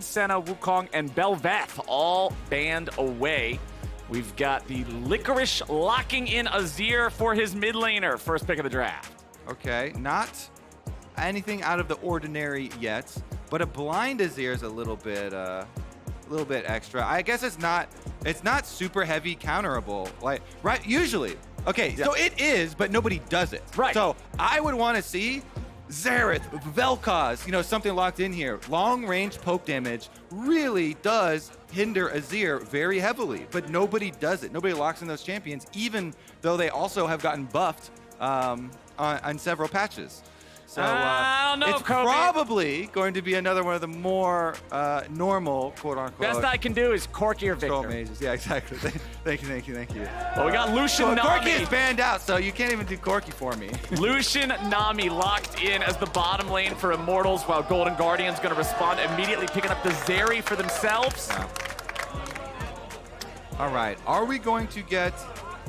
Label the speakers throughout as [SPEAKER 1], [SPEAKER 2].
[SPEAKER 1] Senna, Wukong, and Bel'Veth all banned away. We've got the Licorice locking in Azir for his mid laner. First pick of the draft.
[SPEAKER 2] Okay, not anything out of the ordinary yet, but a blind Azir is a little bit extra. I guess it's not super heavy counterable. Like, right, usually. Okay, so it is, but nobody does it.
[SPEAKER 1] Right.
[SPEAKER 2] So I would want to see Xerath, Vel'Koz, something locked in here. Long range poke damage really does hinder Azir very heavily, but nobody does it. Nobody locks in those champions, even though they also have gotten buffed on several patches. So
[SPEAKER 1] I don't know,
[SPEAKER 2] it's
[SPEAKER 1] Kobe.
[SPEAKER 2] Probably going to be another one of the more normal, quote-unquote.
[SPEAKER 1] Best I can do is Corki or
[SPEAKER 2] Control
[SPEAKER 1] Viktor.
[SPEAKER 2] mages. Yeah, exactly. Thank you.
[SPEAKER 1] Well, we got Lucian
[SPEAKER 2] Well,
[SPEAKER 1] Nami.
[SPEAKER 2] Corki is banned out, so you can't even do Corki for me.
[SPEAKER 1] Lucian Nami locked in as the bottom lane for Immortals, while Golden Guardian's going to respond immediately, picking up the Zeri for themselves.
[SPEAKER 2] Yeah. All right, are we going to get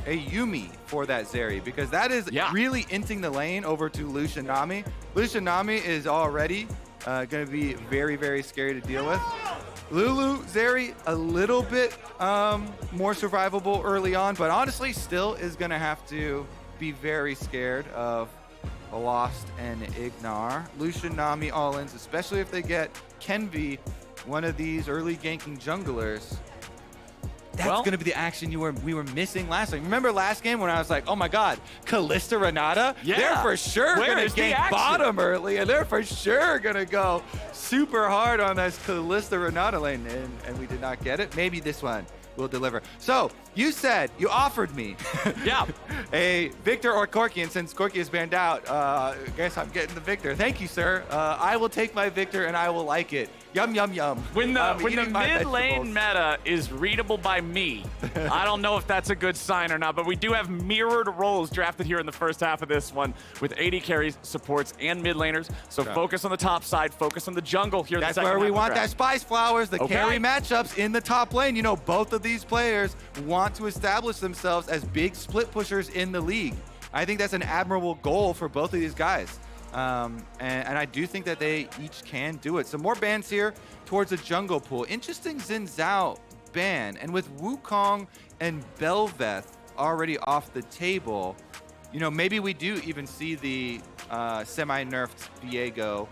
[SPEAKER 2] a Yuumi for that Zeri? Because that is really inting the lane over to Lucian Nami. Lucian Nami is already going to be very, very scary to deal with. Lulu Zeri, a little bit more survivable early on, but honestly still is going to have to be very scared of a Lost and Ignar. Lucian Nami all-ins, especially if they get Kenvi, one of these early ganking junglers. That's going to be the action we were missing last time. Remember last game when I was like, oh my god, Kalista Renata?
[SPEAKER 1] Yeah.
[SPEAKER 2] They're for sure going to gank bottom early, and they're for sure going to go super hard on this Kalista Renata lane, and we did not get it. Maybe this one will deliver. So, you offered me a Viktor or Corki, and since Corki is banned out, I guess I'm getting the Viktor. Thank you, sir. I will take my Viktor, and I will like it. Yum, yum, yum.
[SPEAKER 1] When the mid lane meta is readable by me, I don't know if that's a good sign or not, but we do have mirrored roles drafted here in the first half of this one with AD carries, supports, and mid laners. So focus on the top side, focus on the jungle here.
[SPEAKER 2] That's where we want that Spice Flowers, the carry matchups in the top lane. Both of these players want to establish themselves as big split pushers in the league. I think that's an admirable goal for both of these guys. And I do think that they each can do it. Some more bans here towards the jungle pool. Interesting Xin Zhao ban. And with Wukong and Bel'Veth already off the table, maybe we do even see the semi-nerfed Viego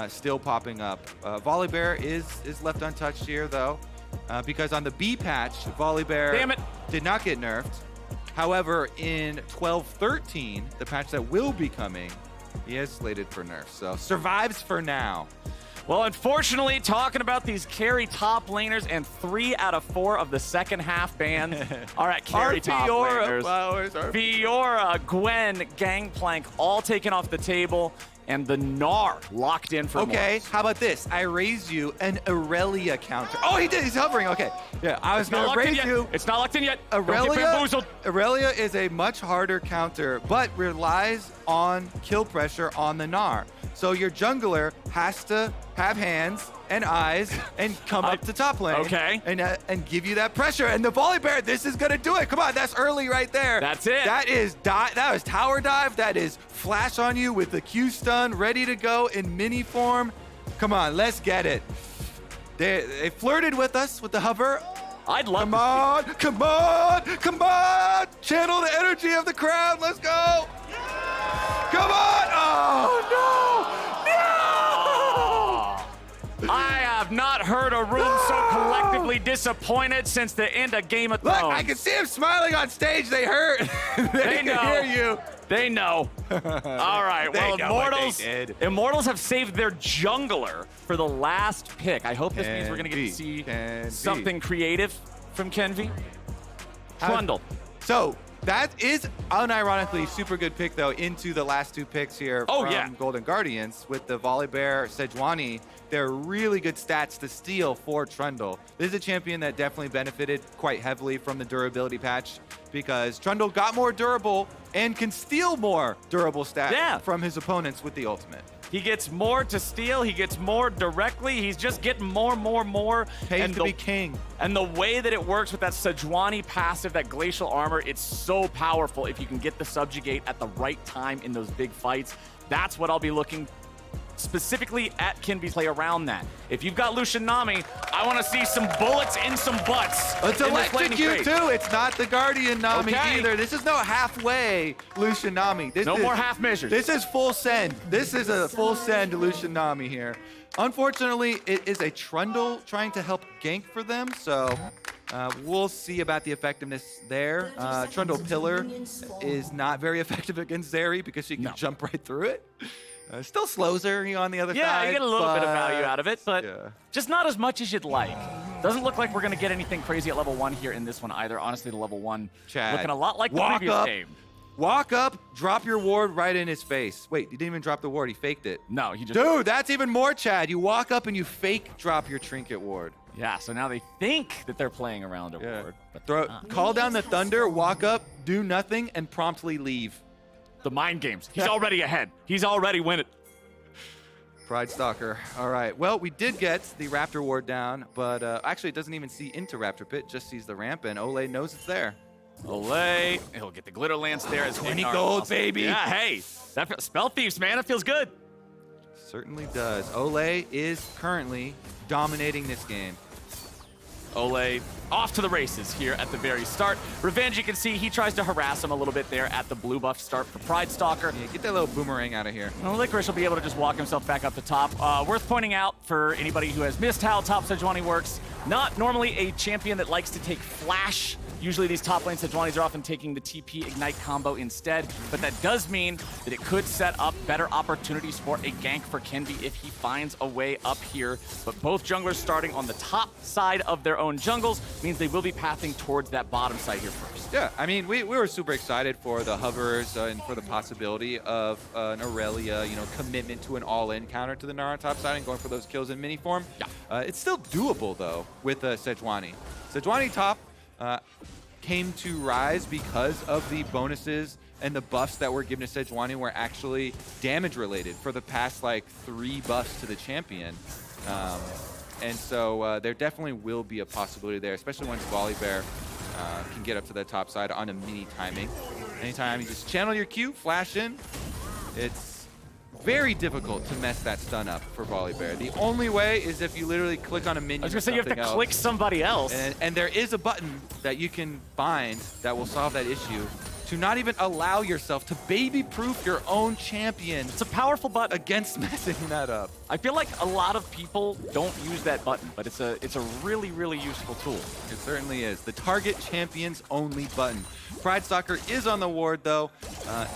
[SPEAKER 2] still popping up. Volibear is left untouched here, though, because on the B patch, Volibear did not get nerfed. However, in 12-13, the patch that will be coming, he is slated for nerfs, so survives for now.
[SPEAKER 1] Well, unfortunately, talking about these carry top laners, and 3 out of 4 of the second half bans are at carry top laners. Fiora, Gwen, Gangplank, all taken off the table, and the Gnar locked in for
[SPEAKER 2] Okay, how about this? I raise you an Aurelia counter. Oh, he did. He's hovering. Okay. Yeah, I was going to raise you.
[SPEAKER 1] It's not locked in yet.
[SPEAKER 2] Aurelia is a much harder counter, but relies on kill pressure on the Gnar. So your jungler has to have hands and eyes and come up to top lane.
[SPEAKER 1] Okay.
[SPEAKER 2] And give you that pressure. And the Volibear, this is going to do it. Come on, that's early right there.
[SPEAKER 1] That's it.
[SPEAKER 2] That is tower dive. That is flash on you with the Q stun ready to go in mini form. Come on, let's get it. They flirted with us with the hover.
[SPEAKER 1] I'd love
[SPEAKER 2] Come on. Channel the energy of the crowd. Let's go. Come on. Oh, no.
[SPEAKER 1] I have not heard a room so collectively disappointed since the end of Game of Thrones.
[SPEAKER 2] Look, I can see him smiling on stage. They hurt. They
[SPEAKER 1] know.
[SPEAKER 2] can hear you.
[SPEAKER 1] They know. All right. Well, Immortals have saved their jungler for the last pick. I hope this means we're going to get to see something creative from Kenvi. Trundle.
[SPEAKER 2] So that is unironically super good pick, though, into the last 2 picks here from Golden Guardians with the Volibear, Sejuani. They're really good stats to steal for Trundle. This is a champion that definitely benefited quite heavily from the durability patch because Trundle got more durable and can steal more durable stats from his opponents with the ultimate.
[SPEAKER 1] He gets more to steal. He gets more directly. He's just getting more.
[SPEAKER 2] Pays to be king.
[SPEAKER 1] And the way that it works with that Sejuani passive, that glacial armor, it's so powerful if you can get the subjugate at the right time in those big fights. That's what I'll be looking specifically at Kenvi play around that. If you've got Lucian Nami, I want to see some bullets in some butts.
[SPEAKER 2] It's electrocute too. It's not the Guardian Nami either. This is no halfway Lucian Nami.
[SPEAKER 1] No more half measures.
[SPEAKER 2] This is full send. This is a full send Lucian Nami here. Unfortunately, it is a Trundle trying to help gank for them, so we'll see about the effectiveness there. Trundle Pillar is not very effective against Zeri because she can jump right through it. Still slows her on the other side.
[SPEAKER 1] Yeah, you get a little bit of value out of it, but just not as much as you'd like. Doesn't look like we're going to get anything crazy at level 1 here in this one either. Honestly, the level 1 looking a lot like the previous game.
[SPEAKER 2] Walk up, drop your ward right in his face. Wait, he didn't even drop the ward. He faked it.
[SPEAKER 1] No, he just...
[SPEAKER 2] Dude, that's even more Chad. You walk up and you fake drop your trinket ward.
[SPEAKER 1] Yeah, so now they think that they're playing around a ward. But
[SPEAKER 2] call down the thunder, walk up, do nothing, and promptly leave.
[SPEAKER 1] The mind games. He's already ahead. He's already winning.
[SPEAKER 2] Pridestalker. All right. Well, we did get the Raptor ward down, but actually it doesn't even see into Raptor Pit, just sees the ramp, and Olleh knows it's there.
[SPEAKER 1] Olleh, he'll get the glitter lance there as
[SPEAKER 2] 20 gold, baby.
[SPEAKER 1] Yeah, hey, that spell thieves, man, it feels good.
[SPEAKER 2] Certainly does. Olleh is currently dominating this game.
[SPEAKER 1] Olleh off to the races here at the very start. Revenge, you can see he tries to harass him a little bit there at the blue buff start for Pridestalker.
[SPEAKER 2] Yeah, get that little boomerang out of here.
[SPEAKER 1] Well, Licorice will be able to just walk himself back up the top. Worth pointing out for anybody who has missed how top Sejuani works, not normally a champion that likes to take flash. Usually these top lane Sejuanis are often taking the TP Ignite combo instead, but that does mean that it could set up better opportunities for a gank for Kenvi if he finds a way up here. But both junglers starting on the top side of their own jungles means they will be pathing towards that bottom side here first.
[SPEAKER 2] Yeah, I mean, we were super excited for the hovers and for the possibility of an Aurelia, commitment to an all-in counter to the Gnar on top side and going for those kills in mini form. Yeah. It's still doable, though, with Sejuani. Sejuani top came to rise because of the bonuses and the buffs that were given to Sejuani were actually damage related for the past like 3 buffs to the champion. And so there definitely will be a possibility there, especially once Volibear can get up to the top side on a mini timing. Anytime you just channel your Q, flash in, it's very difficult to mess that stun up for Volibear. The only way is if you literally click on a minion.
[SPEAKER 1] I was gonna say you have to click somebody else.
[SPEAKER 2] And there is a button that you can bind that will solve that issue to not even allow yourself to baby-proof your own champion.
[SPEAKER 1] It's a powerful button
[SPEAKER 2] against messing that up.
[SPEAKER 1] I feel like a lot of people don't use that button, but it's a really, really useful tool.
[SPEAKER 2] It certainly is. The target champions only button. Pridestalker is on the ward though.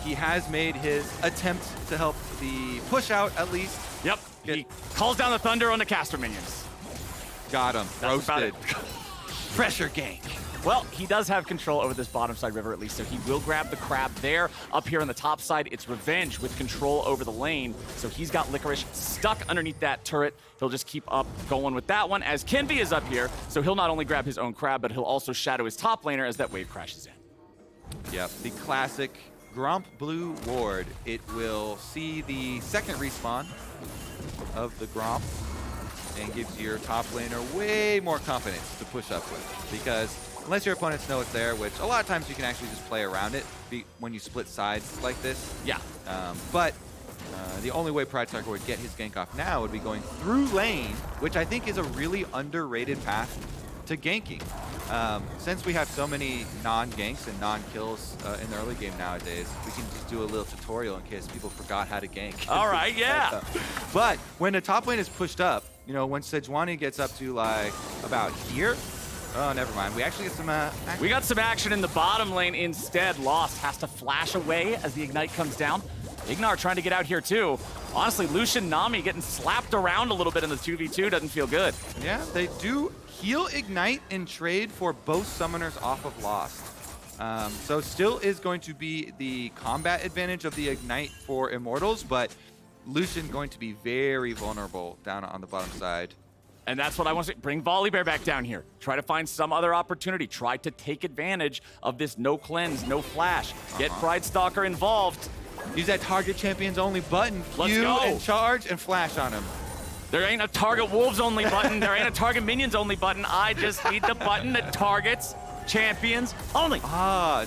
[SPEAKER 2] He has made his attempt to help the push out at least.
[SPEAKER 1] Yep. He calls down the thunder on the caster minions.
[SPEAKER 2] Got him.
[SPEAKER 1] That's
[SPEAKER 2] roasted. Pressure gank.
[SPEAKER 1] Well, he does have control over this bottom side river at least, so he will grab the crab there. Up here on the top side, it's Revenge with control over the lane. So he's got Licorice stuck underneath that turret. He'll just keep up going with that one as Kenvi is up here. So he'll not only grab his own crab, but he'll also shadow his top laner as that wave crashes in.
[SPEAKER 2] Yep, the classic Gromp Blue ward. It will see the second respawn of the Gromp and gives your top laner way more confidence to push up with, because unless your opponents know it's there, which a lot of times you can actually just play around it when you split sides like this.
[SPEAKER 1] Yeah.
[SPEAKER 2] But the only way Pridestalker would get his gank off now would be going through lane, which I think is a really underrated path to ganking. Since we have so many non-ganks and non-kills in the early game nowadays, we can just do a little tutorial in case people forgot how to gank.
[SPEAKER 1] All right, yeah.
[SPEAKER 2] But when the top lane is pushed up, when Sejuani gets up to like about here, oh, never mind. We actually get some action.
[SPEAKER 1] We got some action in the bottom lane instead. Lost has to flash away as the Ignite comes down. Ignar trying to get out here too. Honestly, Lucian Nami getting slapped around a little bit in the 2v2 doesn't feel good.
[SPEAKER 2] Yeah, they do heal Ignite in trade for both summoners off of Lost. So still is going to be the combat advantage of the Ignite for Immortals, but Lucian going to be very vulnerable down on the bottom side.
[SPEAKER 1] And that's what I want to say. Bring Volibear back down here. Try to find some other opportunity. Try to take advantage of this no cleanse, no flash. Get Pridestalker involved.
[SPEAKER 2] Use that target champions only button.
[SPEAKER 1] Let's
[SPEAKER 2] Q
[SPEAKER 1] go.
[SPEAKER 2] and charge and flash on him.
[SPEAKER 1] There ain't a target wolves only button. There ain't a target minions only button. I just need the button that targets champions only.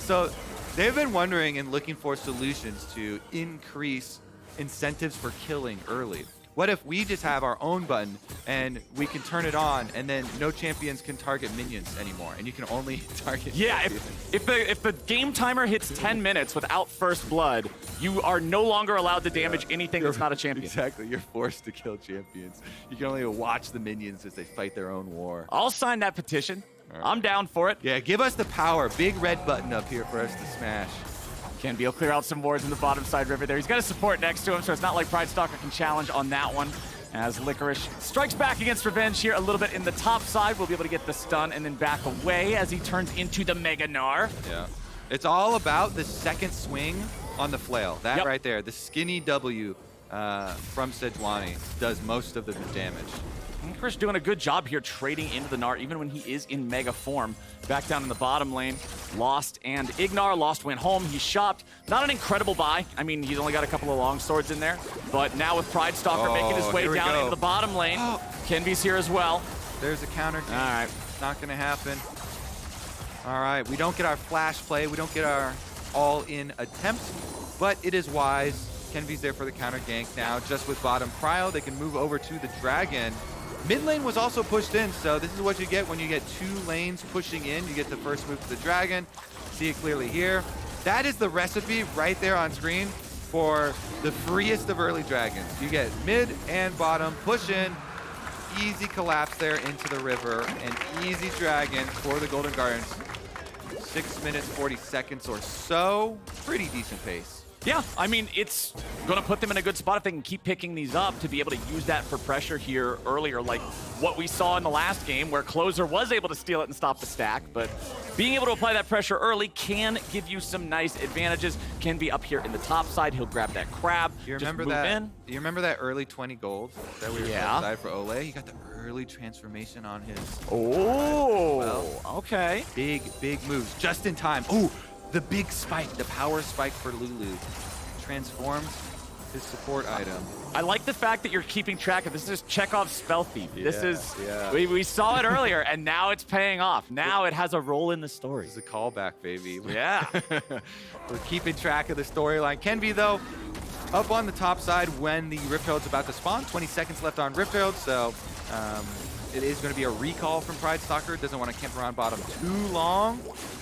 [SPEAKER 2] So they've been wondering and looking for solutions to increase incentives for killing early. What if we just have our own button and we can turn it on, and then no champions can target minions anymore, and you can only target champions.
[SPEAKER 1] If the game timer hits 10 minutes without first blood, you are no longer allowed to damage anything that's not a champion.
[SPEAKER 2] Exactly, you're forced to kill champions. You can only watch the minions as they fight their own war.
[SPEAKER 1] I'll sign that petition. Right. I'm down for it.
[SPEAKER 2] Yeah, give us the power. Big red button up here for us to smash.
[SPEAKER 1] Kenvi will clear out some wards in the bottom side river there. He's got a support next to him, so it's not like Pridestalker can challenge on that one. As Licorice strikes back against Revenge here a little bit in the top side. We'll be able to get the stun and then back away as he turns into the Mega Gnar.
[SPEAKER 2] Yeah. It's all about the second swing on the flail. That right there, the skinny W from Sejuani does most of the damage.
[SPEAKER 1] Licorice doing a good job here trading into the Gnar, even when he is in mega form. Back down in the bottom lane, Lost and Ignar. Lost went home, he shopped. Not an incredible buy. I mean, he's only got a couple of long swords in there. But now with Pridestalker making his way down into the bottom lane, Kenvi's here as well.
[SPEAKER 2] There's a counter.
[SPEAKER 1] All right.
[SPEAKER 2] Not gonna happen. All right, we don't get our flash play. We don't get our all-in attempt, but it is wise. Kenvi's there for the counter gank now. Just with bottom prio, they can move over to the dragon. Mid lane was also pushed in, so this is what you get when you get 2 lanes pushing in. You get the first move to the dragon. See it clearly here. That is the recipe right there on screen for the freest of early dragons. You get mid and bottom, push in, easy collapse there into the river, and easy dragon for the Golden Guardians. 6 minutes, 40 seconds or so. Pretty decent pace.
[SPEAKER 1] Yeah, I mean, it's going to put them in a good spot if they can keep picking these up to be able to use that for pressure here earlier, like what we saw in the last game where Closer was able to steal it and stop the stack, but being able to apply that pressure early can give you some nice advantages. Kenvi up here in the top side, he'll grab that crab,
[SPEAKER 2] you remember that? You remember that early 20 gold that we were inside for Olleh? He got the early transformation on his...
[SPEAKER 1] Okay.
[SPEAKER 2] Big moves, just in time. Ooh! The big spike, the power spike for Lulu. Transforms his support item.
[SPEAKER 1] I like the fact that you're keeping track of this. Is Chekhov's spell thief. This is, we saw it earlier, and now it's paying off. Now it has a role in the story.
[SPEAKER 2] This is a callback, baby.
[SPEAKER 1] Yeah.
[SPEAKER 2] We're keeping track of the storyline. Kenvi, though, up on the top side when the Rift Herald's about to spawn. 20 seconds left on Rift Herald, so it is going to be a recall from Pridestalker. Doesn't want to camp around bottom too long.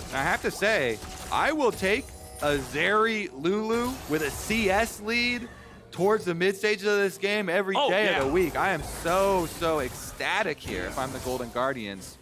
[SPEAKER 2] And I have to say, I will take a Zeri Lulu with a CS lead towards the mid stages of this game every day of the week. I am so ecstatic here if I'm the Golden Guardians.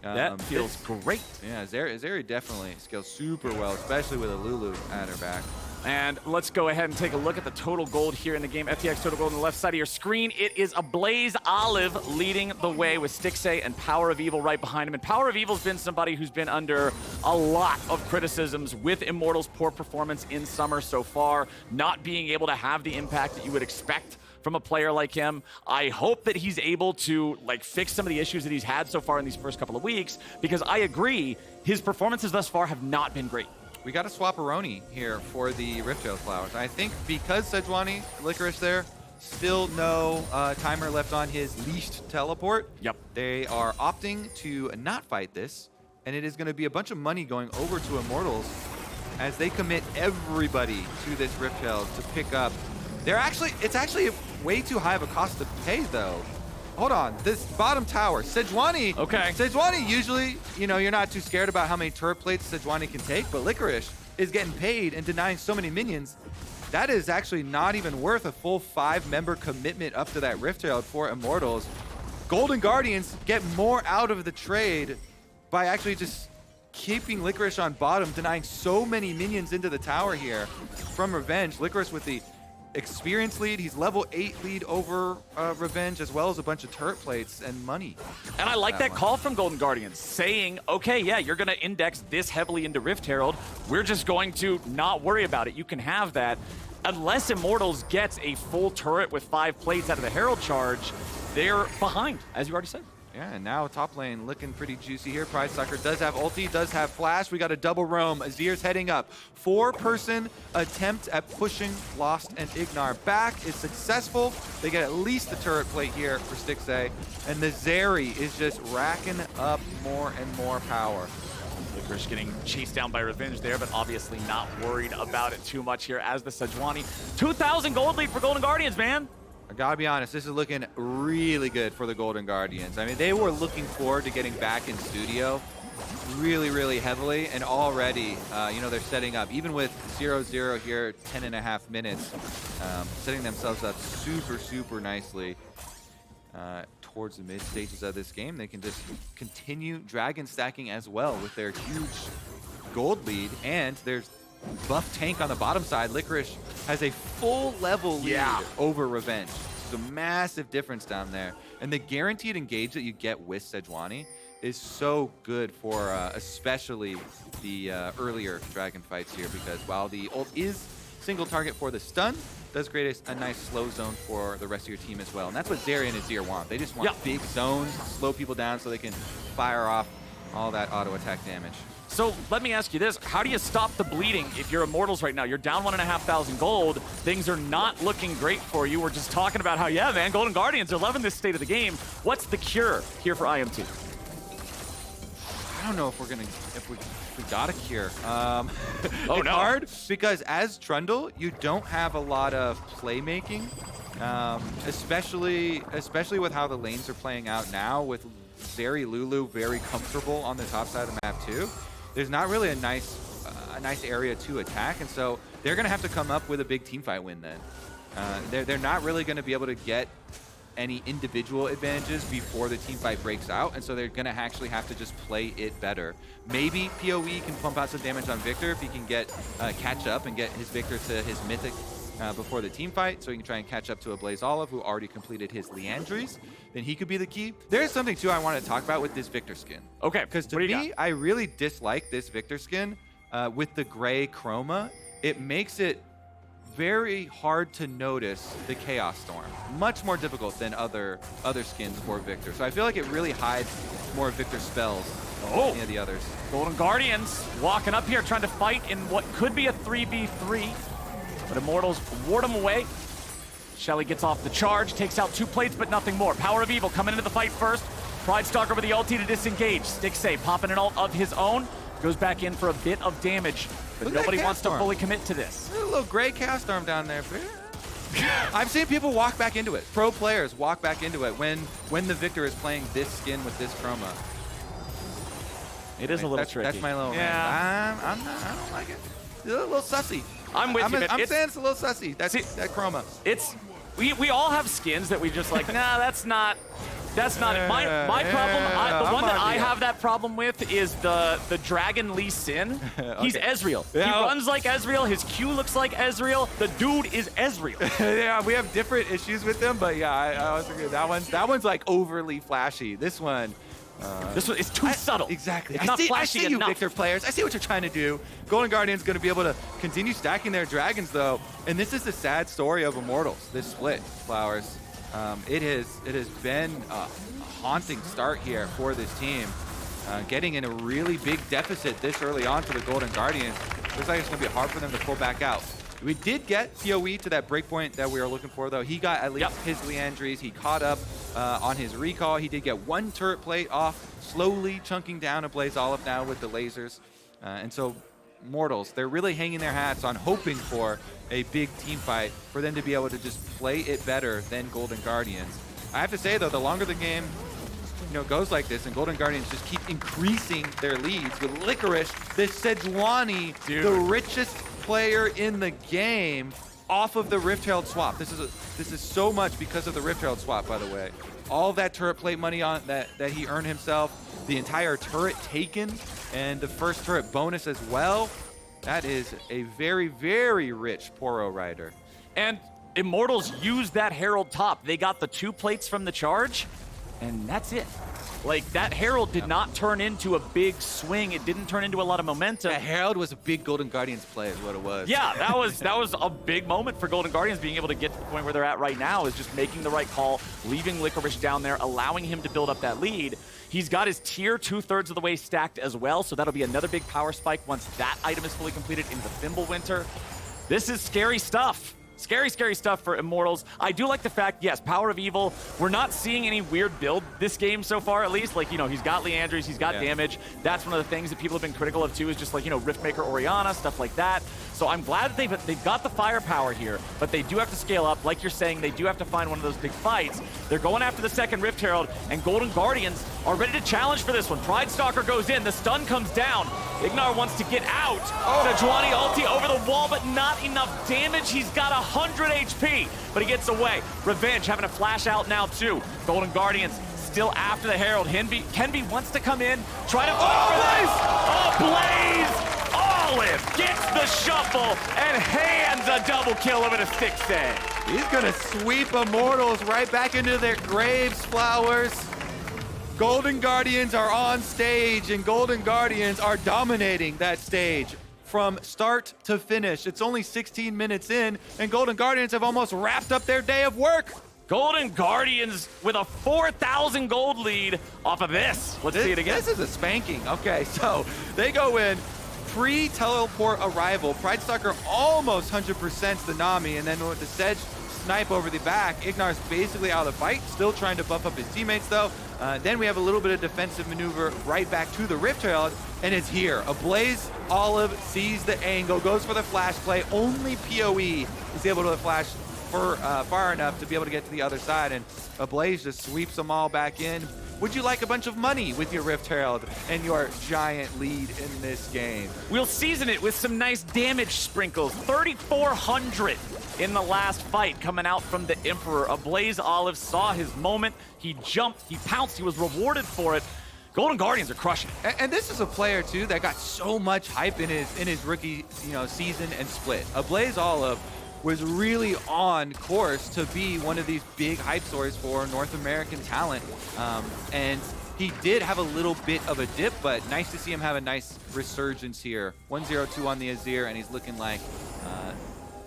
[SPEAKER 1] That feels great.
[SPEAKER 2] Yeah, Zeri definitely scales super well, especially with a Lulu at her back.
[SPEAKER 1] And let's go ahead and take a look at the total gold here in the game. FTX total gold on the left side of your screen. It is AblazeOlive leading the way with Stixxay and PowerOfEvil right behind him. And PowerOfEvil's been somebody who's been under a lot of criticisms with Immortals' poor performance in summer so far, not being able to have the impact that you would expect from a player like him. I hope that he's able to fix some of the issues that he's had so far in these first couple of weeks, because I agree, his performances thus far have not been great.
[SPEAKER 2] We got a swap-a-roni here for the Rift Herald flowers. I think because Sejuani, Licorice there, still no timer left on his leashed teleport.
[SPEAKER 1] Yep.
[SPEAKER 2] They are opting to not fight this, and it is going to be a bunch of money going over to Immortals as they commit everybody to this Rift Herald to pick up. It's actually way too high of a cost to pay, though. Hold on, this bottom tower, Sejuani.
[SPEAKER 1] Okay.
[SPEAKER 2] Sejuani usually, you're not too scared about how many turret plates Sejuani can take, but Licorice is getting paid and denying so many minions. That is actually not even worth a full 5-member commitment up to that Rift Herald for Immortals. Golden Guardians get more out of the trade by actually just keeping Licorice on bottom, denying so many minions into the tower here from Revenge. Licorice with the experience lead. He's level 8 lead over Revenge, as well as a bunch of turret plates and money.
[SPEAKER 1] And I like that call from Golden Guardians, saying, okay, yeah, you're going to index this heavily into Rift Herald. We're just going to not worry about it. You can have that. Unless Immortals gets a full turret with 5 plates out of the Herald charge, they're behind, as you already said.
[SPEAKER 2] Yeah, and now top lane looking pretty juicy here. Pridestalker does have ulti, does have flash. We got a double roam. Azir's heading up. 4-person attempt at pushing Lost and Ignar back is successful. They get at least the turret plate here for Stixxay. And the Zeri is just racking up more and more power.
[SPEAKER 1] Licorice getting chased down by Revenge there, but obviously not worried about it too much here as the Sejuani. 2,000 gold lead for Golden Guardians, man.
[SPEAKER 2] gotta be honest, this is looking really good for the Golden Guardians. I mean, they were looking forward to getting back in Studio really, really heavily, and already, you know, they're setting up, even with 0-0 here, 10.5 minutes, setting themselves up super, super nicely towards the mid stages of this game. They can just continue dragon stacking as well with their huge gold lead, and there's buff tank on the bottom side. Licorice has a full level lead over Revenge. There's a massive difference down there, and the guaranteed engage that you get with Sejuani is so good for especially the earlier dragon fights here, because while the ult is single target for the stun, does create a nice slow zone for the rest of your team as well. And that's what Zeri and Azir want. They just want big zones, slow people down so they can fire off all that auto attack damage.
[SPEAKER 1] So let me ask you this. How do you stop the bleeding if you're Immortals right now? You're down 1,500 gold. Things are not looking great for you. We're just talking about how, yeah, man, Golden Guardians are loving this state of the game. What's the cure here for IMT?
[SPEAKER 2] I don't know if we're gonna, if we got a cure.
[SPEAKER 1] Oh,
[SPEAKER 2] it's
[SPEAKER 1] no.
[SPEAKER 2] hard because as Trundle, you don't have a lot of playmaking, especially with how the lanes are playing out now, with Zeri, Lulu very comfortable on the top side of the map too. There's not really a nice area to attack, and so they're gonna have to come up with a big teamfight win then. They're not really gonna be able to get any individual advantages before the team fight breaks out, and so they're gonna actually have to just play it better. Maybe PoE can pump out some damage on Viktor if he can get catch up and get his Viktor to his mythic before the team fight, so he can try and catch up to AblazeOlive, who already completed his Liandry's. Then he could be the key. There's something too I want to talk about with this Viktor skin.
[SPEAKER 1] Okay,
[SPEAKER 2] because to me, I really dislike this Viktor skin with the gray chroma. It makes it very hard to notice the Chaos Storm. Much more difficult than other skins for Viktor. So I feel like it really hides more of Viktor's spells than any of the others.
[SPEAKER 1] Golden Guardians walking up here trying to fight in what could be a 3v3, but Immortals ward him away. Shelly gets off the charge, takes out 2 plates, but nothing more. PowerOfEvil coming into the fight first. Pridestalker with the ulti to disengage. Stixxay popping an ult of his own. Goes back in for a bit of damage, but nobody wants to fully commit to this.
[SPEAKER 2] There's a little gray Chaos Storm down there. I've seen people walk back into it. Pro players walk back into it when the Viktor is playing this skin with this chroma.
[SPEAKER 1] It is a little tricky.
[SPEAKER 2] That's my little man. I don't like it. It's a little sussy.
[SPEAKER 1] I'm with you.
[SPEAKER 2] I'm saying it's a little sussy. That's that chroma.
[SPEAKER 1] We all have skins that we just like, nah, that's not it. My problem, the one that I have that problem with is the Dragon Lee Sin. Okay. He's Ezreal. He runs like Ezreal. His Q looks like Ezreal. The dude is Ezreal.
[SPEAKER 2] Yeah, we have different issues with them, but yeah, I was agree. That one's like overly flashy. This one.
[SPEAKER 1] This one is too subtle.
[SPEAKER 2] Exactly.
[SPEAKER 1] It's not flashy
[SPEAKER 2] I see you,
[SPEAKER 1] enough.
[SPEAKER 2] Viktor players. I see what you're trying to do. Golden Guardian's going to be able to continue stacking their dragons, though. And this is the sad story of Immortals, this split, Flowers. It has been a haunting start here for this team. Getting in a really big deficit this early on for the Golden Guardians. Looks like it's going to be hard for them to pull back out. We did get PoE to that breakpoint that we were looking for, though. He got at least his Liandry's. He caught up on his recall. He did get 1 turret plate off, slowly chunking down AblazeOlive now with the lasers. And so Immortals, they're really hanging their hats on hoping for a big team fight for them to be able to just play it better than Golden Guardians. I have to say, though, the longer the game goes like this and Golden Guardians just keep increasing their leads with Licorice, this Sejuani, the richest player in the game, off of the Rift Herald swap. This is so much because of the Rift Herald swap, by the way. All that turret plate money on that he earned himself, the entire turret taken, and the first turret bonus as well. That is a very, very rich Poro rider.
[SPEAKER 1] And Immortals used that Herald top. They got the 2 plates from the charge, and that's it. Like, that Herald did not turn into a big swing. It didn't turn into a lot of momentum.
[SPEAKER 2] That Herald was a big Golden Guardians play is what it was.
[SPEAKER 1] Yeah, that was a big moment for Golden Guardians, being able to get to the point where they're at right now, is just making the right call, leaving Licorice down there, allowing him to build up that lead. He's got his tier 2/3 of the way stacked as well, so that'll be another big power spike once that item is fully completed in the Fimbulwinter. This is scary stuff. Scary, scary stuff for Immortals. I do like the fact, yes, PowerOfEvil, we're not seeing any weird build this game so far, at least. Like, he's got Liandry's, he's got damage. That's one of the things that people have been critical of, too, is just like, Riftmaker Orianna, stuff like that. So I'm glad that they've got the firepower here, but they do have to scale up. Like you're saying, they do have to find one of those big fights. They're going after the second Rift Herald, and Golden Guardians are ready to challenge for this one. Pridestalker goes in, the stun comes down. Ignar wants to get out. Sejuani ulti over the wall, but not enough damage. He's got 100 HP, but he gets away. Revenge having a flash out now too. Golden Guardians still after the Herald. Kenvi wants to come in, try to fight for this. Olleh gets the shuffle and hands a double kill over to Stixxay.
[SPEAKER 2] He's gonna sweep Immortals right back into their graves, Flowers. Golden Guardians are on stage, and Golden Guardians are dominating that stage from start to finish. It's only 16 minutes in, and Golden Guardians have almost wrapped up their day of work.
[SPEAKER 1] Golden Guardians with a 4,000 gold lead off of this. Let's see it again.
[SPEAKER 2] This is a spanking. Okay, so they go in. Pre-teleport arrival, Pridestalker almost 100% the Nami, and then with the Sedge snipe over the back, Ignar's basically out of the fight, still trying to buff up his teammates though. Then we have a little bit of defensive maneuver right back to the Rift Herald, and it's here. AblazeOlive sees the angle, goes for the flash play. Only PoE is able to flash far enough to be able to get to the other side, and Ablaze just sweeps them all back in. Would you like a bunch of money with your Rift Herald and your giant lead in this game?
[SPEAKER 1] We'll season it with some nice damage sprinkles. 3,400 in the last fight coming out from the Emperor. AblazeOlive saw his moment. He jumped, he pounced, he was rewarded for it. Golden Guardians are crushing it.
[SPEAKER 2] And this is a player too that got so much hype in his rookie season and split. AblazeOlive was really on course to be one of these big hype stories for North American talent. And he did have a little bit of a dip, but nice to see him have a nice resurgence here. 1-0-2 on the Azir, and he's looking like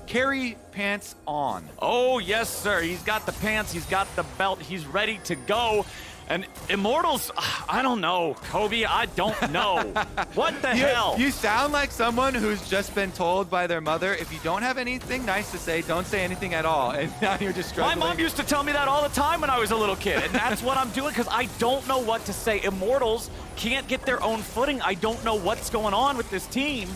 [SPEAKER 2] carry pants on.
[SPEAKER 1] Oh, yes, sir. He's got the pants, he's got the belt, he's ready to go. And Immortals, I don't know. Kobe, I don't know. What the hell?
[SPEAKER 2] You sound like someone who's just been told by their mother, if you don't have anything nice to say, don't say anything at all. And now you're just struggling.
[SPEAKER 1] My mom used to tell me that all the time when I was a little kid. And that's what I'm doing, because I don't know what to say. Immortals can't get their own footing. I don't know what's going on with this team.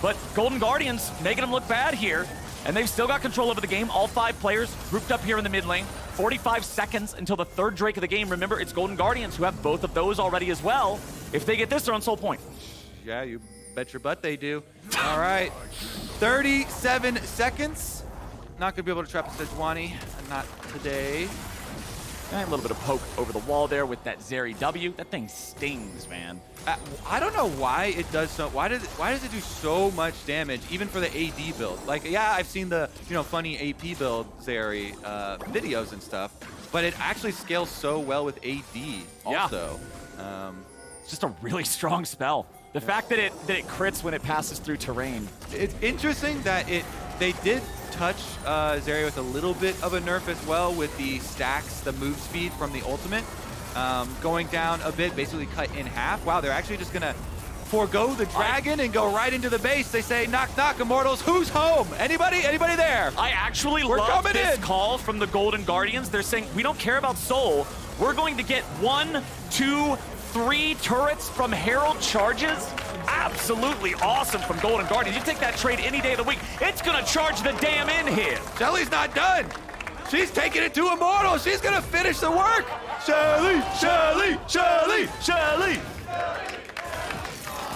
[SPEAKER 1] But Golden Guardians making them look bad here. And they've still got control over the game. All 5 players grouped up here in the mid lane. 45 seconds until the 3rd Drake of the game. Remember, it's Golden Guardians who have both of those already as well. If they get this, they're on soul point.
[SPEAKER 2] Yeah, you bet your butt they do. All right, 37 seconds. Not gonna be able to trap the Sejuani, not today.
[SPEAKER 1] And a little bit of poke over the wall there with that Zeri W. That thing stings, man.
[SPEAKER 2] I don't know why it does so. Why does it do so much damage, even for the AD build? Like, yeah, I've seen the funny AP build Zeri videos and stuff, but it actually scales so well with AD also.
[SPEAKER 1] Yeah. It's just a really strong spell. The fact that it crits when it passes through terrain.
[SPEAKER 2] It's interesting that they did touch Zeri with a little bit of a nerf as well with the stacks, the move speed from the ultimate. Going down a bit, basically cut in half. Wow, they're actually just gonna forego the dragon and go right into the base. They say, knock, knock, Immortals, who's home? Anybody? Anybody there?
[SPEAKER 1] I actually love this call from the Golden Guardians. They're saying, we don't care about soul. We're going to get 1, 2, 3 turrets from Herald charges. Absolutely awesome from Golden Guardians. You take that trade any day of the week. It's gonna charge the damn in here.
[SPEAKER 2] Shelly's not done. She's taking it to Immortal. She's gonna finish the work. Shelly, Shelly, Shelly, Shelly.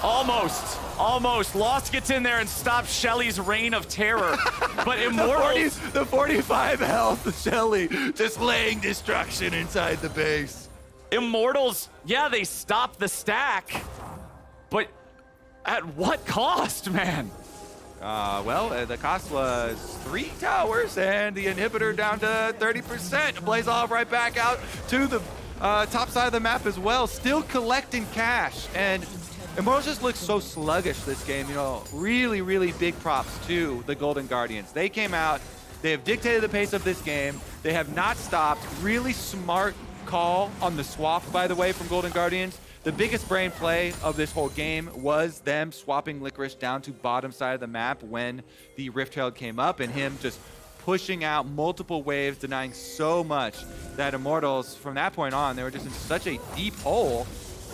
[SPEAKER 1] Almost. Lost gets in there and stops Shelly's reign of terror. But Immortals...
[SPEAKER 2] the 45 health, Shelly, just laying destruction inside the base.
[SPEAKER 1] Immortals, yeah, they stopped the stack, but at what cost, man?
[SPEAKER 2] Well, the cost was 3 towers and the inhibitor down to 30%. AblazeOlive right back out to the top side of the map as well, still collecting cash. And Immortals just looks so sluggish this game. Really, really big props to the Golden Guardians. They came out, they have dictated the pace of this game. They have not stopped. Really smart call on the swap, by the way, from Golden Guardians. The biggest brain play of this whole game was them swapping Licorice down to bottom side of the map when the Rift Herald came up, and him just pushing out multiple waves, denying so much that Immortals, from that point on, they were just in such a deep hole,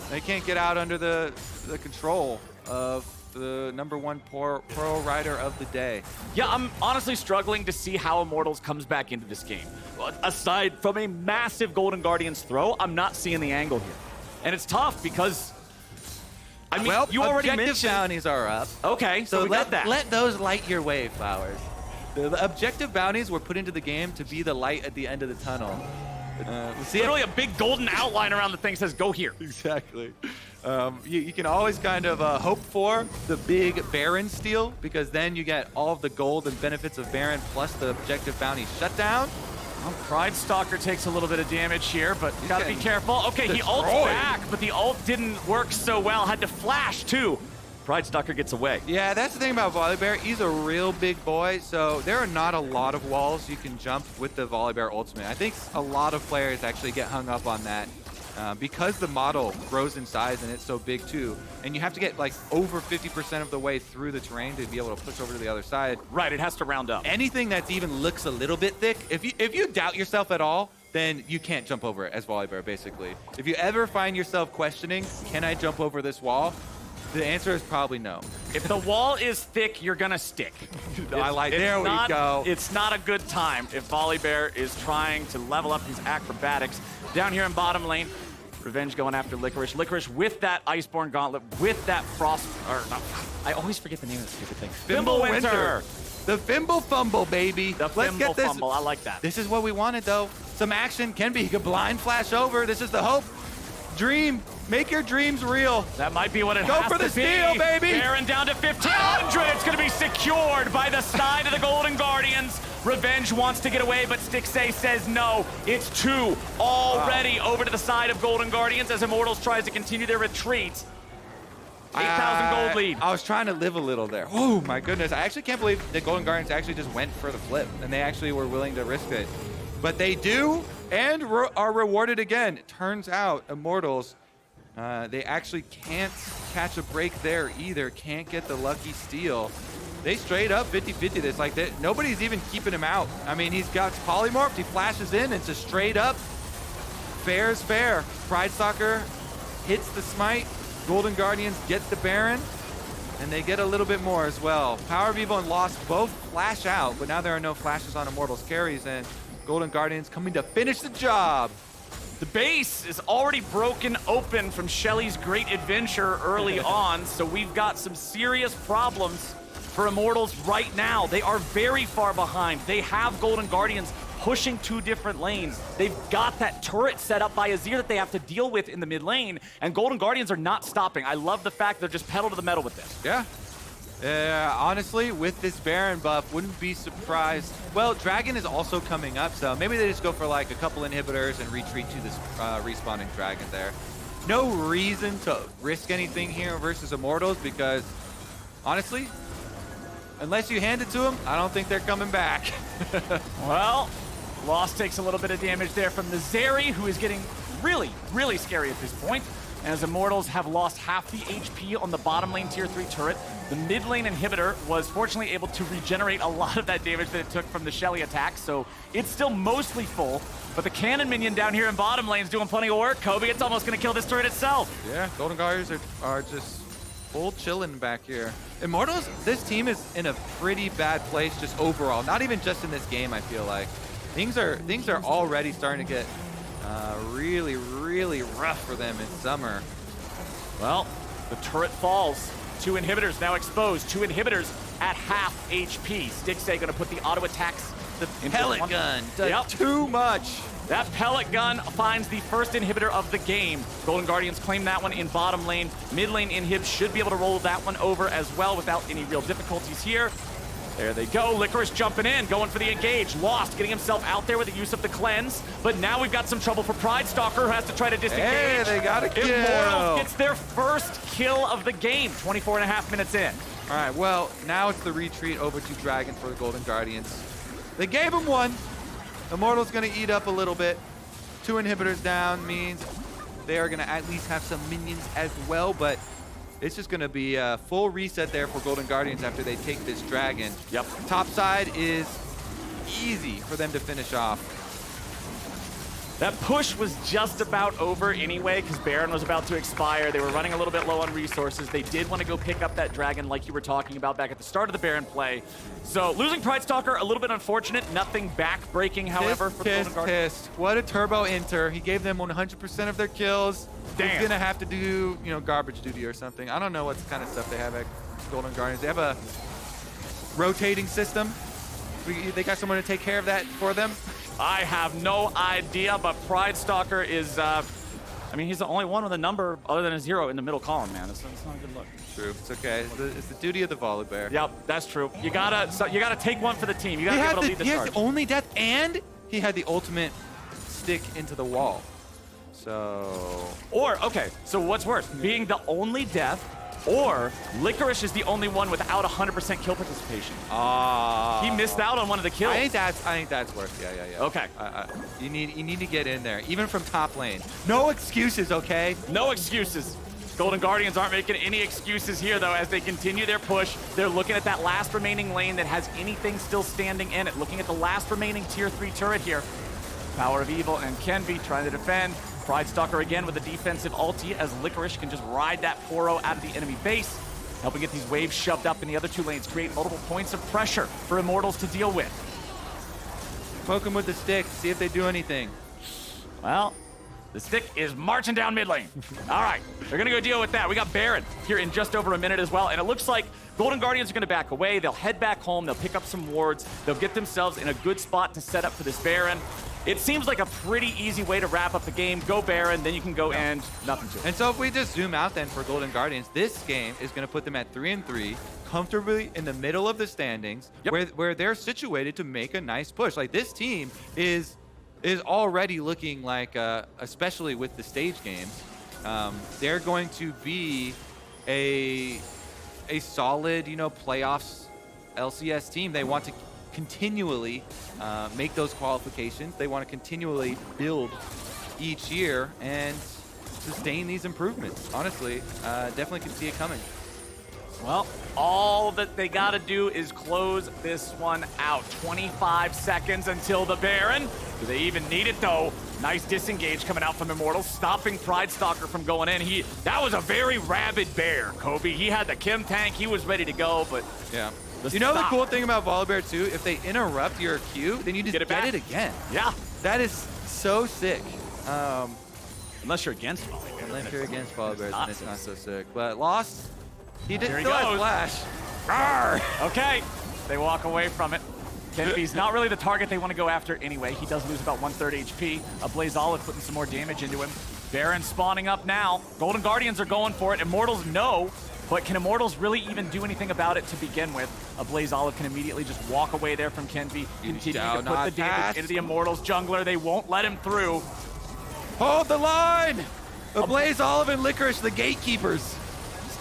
[SPEAKER 2] they can't get out under the control of the #1 pro rider of the day.
[SPEAKER 1] Yeah, I'm honestly struggling to see how Immortals comes back into this game. Aside from a massive Golden Guardians throw, I'm not seeing the angle here. And it's tough because, I mean,
[SPEAKER 2] well,
[SPEAKER 1] you already
[SPEAKER 2] objective
[SPEAKER 1] mentioned
[SPEAKER 2] bounties are up.
[SPEAKER 1] Okay, so we got that.
[SPEAKER 2] Let those light your way, Flowers. The objective bounties were put into the game to be the light at the end of the tunnel.
[SPEAKER 1] See, literally a big golden outline around the thing says, go here.
[SPEAKER 2] Exactly. You can always kind of hope for the big Baron steal, because then you get all of the gold and benefits of Baron plus the objective bounty shutdown.
[SPEAKER 1] Well, Pridestalker takes a little bit of damage here, but gotta be careful. Okay, he ults back, but the ult didn't work so well. Had to flash, too. Pridestalker gets away.
[SPEAKER 2] Yeah, that's the thing about Volibear. He's a real big boy, so there are not a lot of walls you can jump with the Volibear ultimate. I think a lot of players actually get hung up on that because the model grows in size and it's so big too. And you have to get like over 50% of the way through the terrain to be able to push over to the other side.
[SPEAKER 1] Right, it has to round up.
[SPEAKER 2] Anything that's even looks a little bit thick, if you doubt yourself at all, then you can't jump over it as Volibear, basically. If you ever find yourself questioning, can I jump over this wall? The answer is probably no.
[SPEAKER 1] If the wall is thick, you're gonna stick.
[SPEAKER 2] There we go.
[SPEAKER 1] It's not a good time if Volibear is trying to level up his acrobatics. Down here in bottom lane, Revenge going after Licorice. Licorice with that Iceborne Gauntlet, with that Frost, or no, I always forget the name of this stupid thing.
[SPEAKER 2] Fimbulwinter. The Fimble Fumble, baby.
[SPEAKER 1] The Fimble Fumble, I like that.
[SPEAKER 2] This is what we wanted, though. Some action. Kenvi, he could blind flash over. This is the hope. Dream. Make your dreams real.
[SPEAKER 1] That might be what it
[SPEAKER 2] Go
[SPEAKER 1] has
[SPEAKER 2] for
[SPEAKER 1] to
[SPEAKER 2] the steal, baby.
[SPEAKER 1] Baron down to 1,500. It's going to be secured by the side of the Golden Guardians. Revenge wants to get away, but Stixxay says no. It's 2 already over to the side of Golden Guardians as Immortals tries to continue their retreat. 8,000 gold lead.
[SPEAKER 2] I was trying to live a little there. Oh, my goodness. I actually can't believe the Golden Guardians actually just went for the flip, and they actually were willing to risk it. But they do, and are rewarded again. It turns out Immortals, they actually can't catch a break there either. Can't get the lucky steal. They straight up 50-50 this. Like, nobody's even keeping him out. I mean, he's got polymorphed. He flashes in. It's a straight up fair is fair. Pridestalker hits the smite. Golden Guardians get the Baron, and they get a little bit more as well. PowerOfEvil and Lost both flash out, but now there are no flashes on Immortals carries, and Golden Guardians coming to finish the job.
[SPEAKER 1] The base is already broken open from Shelly's great adventure early on, so we've got some serious problems for Immortals right now. They are very far behind. They have Golden Guardians pushing 2 different lanes. They've got that turret set up by Azir that they have to deal with in the mid lane, and Golden Guardians are not stopping. I love the fact they're just pedal to the metal with this.
[SPEAKER 2] Yeah. Honestly, with this Baron buff, wouldn't be surprised. Well, Dragon is also coming up, so maybe they just go for like a couple inhibitors and retreat to this respawning Dragon there. No reason to risk anything here versus Immortals because, honestly, unless you hand it to them, I don't think they're coming back.
[SPEAKER 1] Well, Lost takes a little bit of damage there from the Zeri, who is getting really, really scary at this point, as Immortals have lost half the HP on the bottom lane tier 3 turret. The mid lane inhibitor was fortunately able to regenerate a lot of that damage that it took from the Shelly attack, so it's still mostly full. But the cannon minion down here in bottom lane is doing plenty of work. Kobe, it's almost going to kill this turret itself.
[SPEAKER 2] Yeah, Golden Guardians are just full chilling back here. Immortals, this team is in a pretty bad place just overall. Not even just in this game, I feel like. Things are already starting to get really, really rough for them in summer.
[SPEAKER 1] Well, the turret falls. 2 inhibitors now exposed. 2 inhibitors at half HP. Stixxay going to put the auto attacks.
[SPEAKER 2] The pellet gun does too much.
[SPEAKER 1] That pellet gun finds the first inhibitor of the game. Golden Guardians claim that one in bottom lane. Mid lane inhib should be able to roll that one over as well without any real difficulties here. There they go. Licorice jumping in, going for the engage. Lost, getting himself out there with the use of the cleanse. But now we've got some trouble for Pridestalker, who has to try to disengage.
[SPEAKER 2] Hey, they got a kill.
[SPEAKER 1] Immortals gets their first kill of the game, 24.5 minutes in.
[SPEAKER 2] All right, well, now it's the retreat over to Dragon for the Golden Guardians. They gave him 1. Immortals going to eat up a little bit. 2 inhibitors down means they are going to at least have some minions as well, but it's just going to be a full reset there for Golden Guardians after they take this Dragon.
[SPEAKER 1] Yep.
[SPEAKER 2] Top side is easy for them to finish off.
[SPEAKER 1] That push was just about over anyway because Baron was about to expire. They were running a little bit low on resources. They did want to go pick up that dragon like you were talking about back at the start of the Baron play. So losing Pridestalker, a little bit unfortunate. Nothing back-breaking, however, for Golden Guardians.
[SPEAKER 2] What a turbo enter. He gave them 100% of their kills.
[SPEAKER 1] Damn.
[SPEAKER 2] He's going to have to do, garbage duty or something. I don't know what kind of stuff they have at Golden Guardians. They have a rotating system. They got someone to take care of that for them.
[SPEAKER 1] I have no idea, but Pridestalker is, I mean, he's the only one with a number other than a 0 in the middle column, man. It's not a good look.
[SPEAKER 2] True. It's okay. It's the duty of the Volibear.
[SPEAKER 1] Yep, that's true. You gotta take one for the team. You gotta be able to lead the charge.
[SPEAKER 2] He has the only death, and he had the ultimate stick into the wall. So...
[SPEAKER 1] okay, so what's worse? Being the only death, or Licorice is the only one without 100% kill participation. He missed out on one of the kills.
[SPEAKER 2] I think that's worse. Yeah.
[SPEAKER 1] Okay.
[SPEAKER 2] You need to get in there, even from top lane. No excuses, okay?
[SPEAKER 1] No excuses. Golden Guardians aren't making any excuses here, though, as they continue their push. They're looking at that last remaining lane that has anything still standing in it. Looking at the last remaining tier 3 turret here. PowerOfEvil and Kenvi trying to defend. Pridestalker again with a defensive ulti as Licorice can just ride that Poro out of the enemy base, helping get these waves shoved up in the other 2 lanes, create multiple points of pressure for Immortals to deal with.
[SPEAKER 2] Poke them with the stick, see if they do anything.
[SPEAKER 1] Well, the stick is marching down mid lane. All right, they're gonna go deal with that. We got Baron here in just over a minute as well, and it looks like Golden Guardians are gonna back away. They'll head back home, they'll pick up some wards, they'll get themselves in a good spot to set up for this Baron. It seems like a pretty easy way to wrap up the game. Go Baron, then you can go end nothing to it.
[SPEAKER 2] And so if we just zoom out then for Golden Guardians, this game is going to put them at 3-3, comfortably in the middle of the standings, where they're situated to make a nice push. Like this team is already looking like, especially with the stage games, they're going to be a solid, playoffs LCS team. They want to continually make those qualifications. They want to continually build each year and sustain these improvements. Honestly, definitely can see it coming.
[SPEAKER 1] Well, all that they got to do is close this one out. 25 seconds until the Baron. Do they even need it, though? Nice disengage coming out from Immortals, stopping Pridestalker from going in. That was a very rabid bear, Kobe. He had the Kim tank. He was ready to go, but...
[SPEAKER 2] yeah. You know the cool thing about Volibear, too? If they interrupt your Q, then you just get it again.
[SPEAKER 1] Yeah.
[SPEAKER 2] That is so sick.
[SPEAKER 1] Unless you're against Volibear.
[SPEAKER 2] Unless you're against Volibear, then it's not so sick. But Lost, he did
[SPEAKER 1] still
[SPEAKER 2] have Flash.
[SPEAKER 1] Arr! Okay, they walk away from it. Kenvi's not really the target they want to go after anyway. He does lose about 1/3 HP. AblazeOlive putting some more damage into him. Baron spawning up now. Golden Guardians are going for it. Immortals, no. But can Immortals really even do anything about it to begin with? AblazeOlive can immediately just walk away there from Kenvi. Continue to put the damage into the Immortals jungler. They won't let him through.
[SPEAKER 2] Hold the line! AblazeOlive and Licorice, the gatekeepers.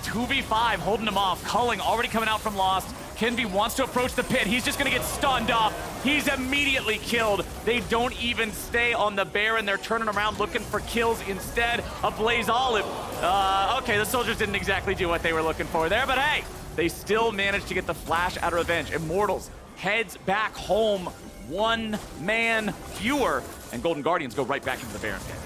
[SPEAKER 1] 2v5 holding him off. Culling already coming out from Lost. Kenvi wants to approach the pit. He's just going to get stunned off. He's immediately killed. They don't even stay on the Baron. They're turning around looking for kills instead. AblazeOlive. Okay, the soldiers didn't exactly do what they were looking for there, but hey, they still managed to get the flash out of revenge. Immortals heads back home. 1 man fewer, and Golden Guardians go right back into the Baron game.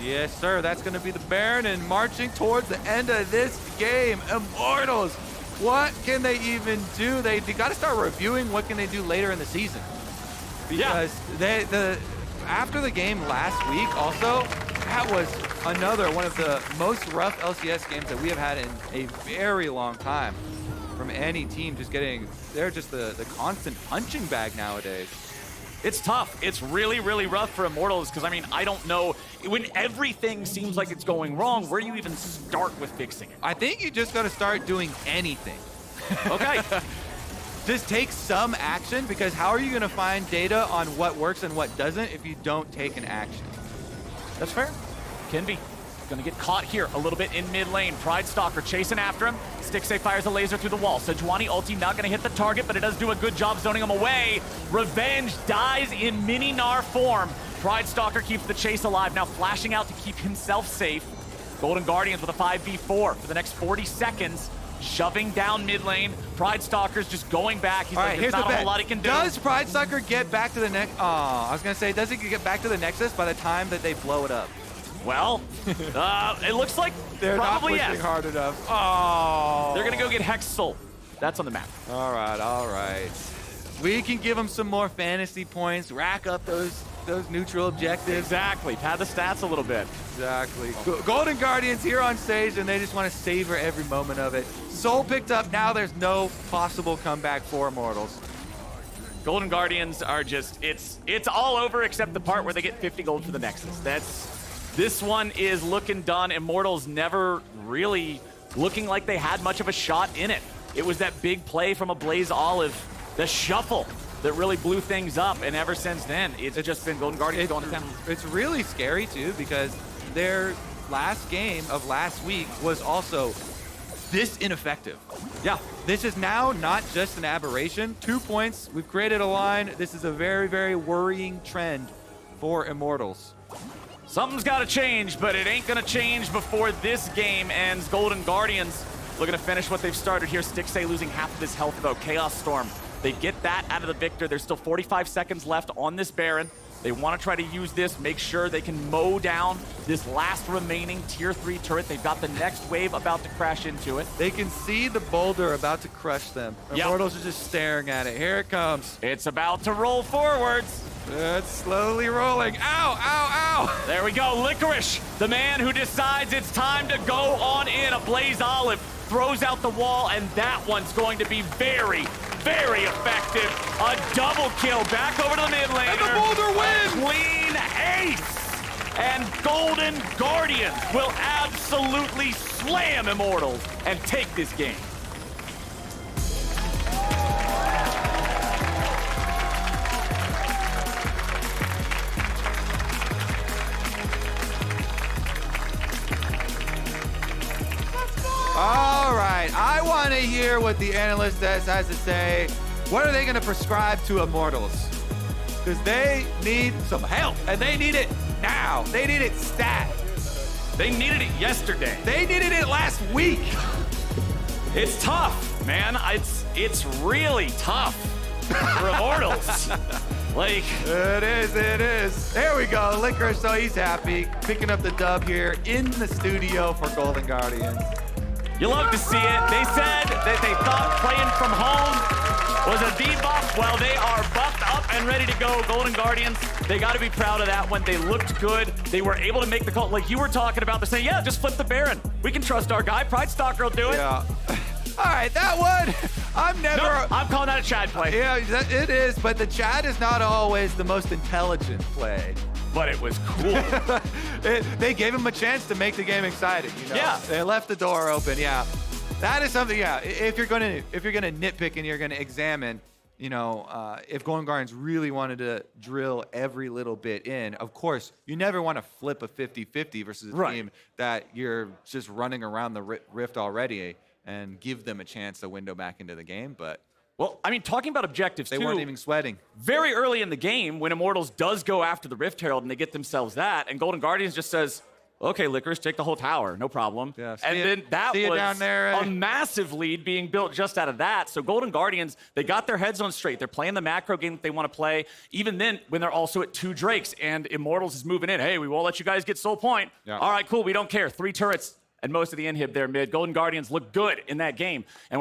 [SPEAKER 2] Yes, sir. That's going to be the Baron, and marching towards the end of this game, Immortals. What can they even do? They got to start reviewing what can they do later in the season. Because after the game last week also, that was another one of the most rough LCS games that we have had in a very long time from any team. They're just the constant punching bag nowadays.
[SPEAKER 1] It's tough. It's really, really rough for Immortals because, I mean, I don't know. When everything seems like it's going wrong, where do you even start with fixing it?
[SPEAKER 2] I think you just got to start doing anything.
[SPEAKER 1] Okay.
[SPEAKER 2] Just take some action, because how are you going to find data on what works and what doesn't if you don't take an action?
[SPEAKER 1] That's fair. Kenvi gonna get caught here a little bit in mid lane. Pridestalker chasing after him. Stixxay fires a laser through the wall. Sejuani ulti not gonna hit the target, but it does do a good job zoning him away. Revenge dies in mini Gnar form. Pridestalker keeps the chase alive, now flashing out to keep himself safe. Golden Guardians with a 5v4 for the next 40 seconds. shoving down mid lane. Pridestalker's just going back. He's
[SPEAKER 2] All
[SPEAKER 1] like,
[SPEAKER 2] right,
[SPEAKER 1] there's
[SPEAKER 2] here's
[SPEAKER 1] not
[SPEAKER 2] the
[SPEAKER 1] a
[SPEAKER 2] bet.
[SPEAKER 1] whole lot he can do.
[SPEAKER 2] Does Pridestalker get back to the next? Oh, I was gonna say, does he get back to the Nexus by the time that they blow it up?
[SPEAKER 1] Well, it looks like
[SPEAKER 2] They're
[SPEAKER 1] probably
[SPEAKER 2] not pushing
[SPEAKER 1] yes.
[SPEAKER 2] hard enough. Oh.
[SPEAKER 1] They're gonna go get Hex Soul. That's on the map.
[SPEAKER 2] All right, all right. We can give them some more fantasy points, rack up those neutral objectives.
[SPEAKER 1] Exactly. Pad the stats a little bit.
[SPEAKER 2] Exactly. Golden Guardians here on stage, and they just want to savor every moment of it. Soul picked up. Now there's no possible comeback for Immortals.
[SPEAKER 1] Golden Guardians are just, it's all over except the part where they get 50 gold for the Nexus. This one is looking done. Immortals never really looking like they had much of a shot in it. It was that big play from AblazeOlive, the shuffle, that really blew things up, and ever since then, it's just been Golden Guardians going to town.
[SPEAKER 2] It's really scary, too, because their last game of last week was also this ineffective. Yeah, this is now not just an aberration. 2 points, we've created a line. This is a very, very worrying trend for Immortals.
[SPEAKER 1] Something's got to change, but it ain't going to change before this game ends. Golden Guardians looking to finish what they've started here. Stixxay losing half of his health, though. Chaos Storm. They get that out of the Viktor. There's still 45 seconds left on this Baron. They want to try to use this, make sure they can mow down this last remaining tier 3 turret. They've got the next wave about to crash into it.
[SPEAKER 2] They can see the boulder about to crush them.
[SPEAKER 1] Yep.
[SPEAKER 2] Immortals are just staring at it. Here it comes.
[SPEAKER 1] It's about to roll forwards.
[SPEAKER 2] It's slowly rolling. Ow, ow, ow.
[SPEAKER 1] There we go. Licorice, the man who decides it's time to go on in. AblazeOlive throws out the wall, and that one's going to be very, very effective. A double kill back over to the mid laner.
[SPEAKER 2] And the boulder wins.
[SPEAKER 1] A clean ace. And Golden Guardians will absolutely slam Immortals and take this game.
[SPEAKER 2] All right, I want to hear what the analyst has to say. What are they going to prescribe to Immortals? Because they need some help, and they need it now. They need it stat.
[SPEAKER 1] They needed it yesterday.
[SPEAKER 2] They needed it last week.
[SPEAKER 1] It's tough, man. It's really tough for Immortals. Like,
[SPEAKER 2] it is. There we go. Licorice, so he's happy. Picking up the dub here in the studio for Golden Guardians.
[SPEAKER 1] you love to see it. They said that they thought playing from home was a debuff. Well, they are buffed up and ready to go. Golden Guardians, they got to be proud of that one. They looked good. They were able to make the call. Like you were talking about, they're saying, yeah, just flip the Baron. We can trust our guy. Pridestalker will do it.
[SPEAKER 2] Yeah. All right, that one,
[SPEAKER 1] I'm calling that a Chad play.
[SPEAKER 2] Yeah, it is, but the Chad is not always the most intelligent play.
[SPEAKER 1] But it was cool.
[SPEAKER 2] They gave him a chance to make the game exciting, you know?
[SPEAKER 1] Yeah.
[SPEAKER 2] They left the door open, yeah. That is something, yeah. If you're gonna nitpick and you're gonna examine, you know, if Golden Guardians really wanted to drill every little bit in, of course, you never want to flip a 50-50 versus a team that you're just running around the rift already and give them a chance to window back into the game, but...
[SPEAKER 1] Well, I mean, talking about objectives,
[SPEAKER 2] they weren't even sweating.
[SPEAKER 1] Very early in the game, when Immortals does go after the Rift Herald and they get themselves that, and Golden Guardians just says, okay, Licorice, take the whole tower, no problem.
[SPEAKER 2] Yeah,
[SPEAKER 1] and then that was
[SPEAKER 2] down there,
[SPEAKER 1] a massive lead being built just out of that. So Golden Guardians, they got their heads on straight. They're playing the macro game that they want to play, even then when they're also at 2 Drakes, and Immortals is moving in. Hey, we won't let you guys get soul point.
[SPEAKER 2] Yeah.
[SPEAKER 1] All right, cool, we don't care. 3 turrets and most of the inhib there mid. Golden Guardians look good in that game, and we're